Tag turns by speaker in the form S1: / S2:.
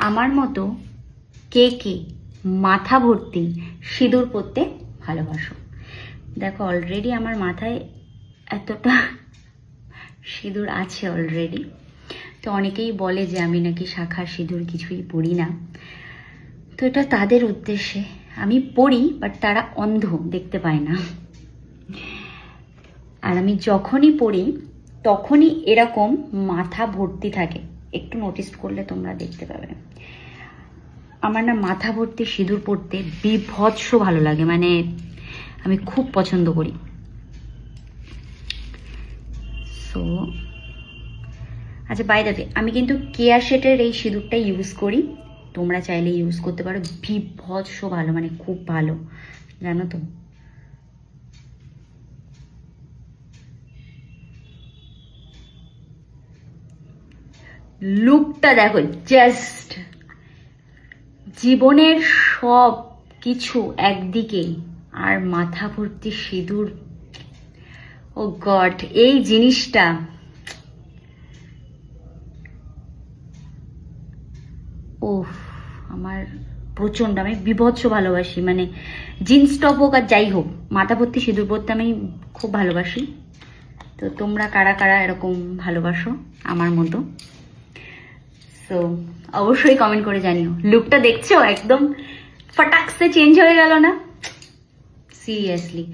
S1: আমার মতো কে কে মাথা ভর্তি সিঁদুর পরতে ভালোবাসো? দেখো, অলরেডি আমার মাথায় এতটা সিঁদুর আছে অলরেডি। তো অনেকেই বলে যে আমি নাকি শাখার সিঁদুর কিছুই পরি না। তো এটা তাদের উদ্দেশ্যে, আমি পড়ি বাট তারা অন্ধ, দেখতে পায় না। আর আমি যখনই পড়ি তখনই এরকম মাথা ভর্তি থাকে, একটু নোটিস করলে তোমরা দেখতে পাবে। আমার না মাথা ভর্তি সিঁদুর পরতে বিভৎস ভালো লাগে, মানে আমি খুব পছন্দ করি। সো আচ্ছা, বাই দ্য ওয়ে, আমি কিন্তু কেয়া শেটের এই সিঁদুরটা ইউজ করি, তোমরা চাইলে ইউজ করতে পারো। বিভৎস ভালো, মানে খুব ভালো, জানো তো। লুকটা দেখো, জাস্ট জীবনের সব কিছু একদিকে আর মাথা ভর্তি সিঁদুর। ও গড, এই জিনিসটা ওফ, আমার প্রচন্ড, আমি বিভৎস ভালোবাসি। মানে জিন্স টপ হোক আর যাই হোক, মাথা ভর্তি সিঁদুর পরতে আমি খুব ভালোবাসি। তো তোমরা কারা কারা এরকম ভালোবাসো আমার মতো? সো অবশ্যই কমেন্ট করে জানিও। লুকটা দেখছো, একদম ফটাকসে চেঞ্জ হয়ে গেল না? সিরিয়াসলি।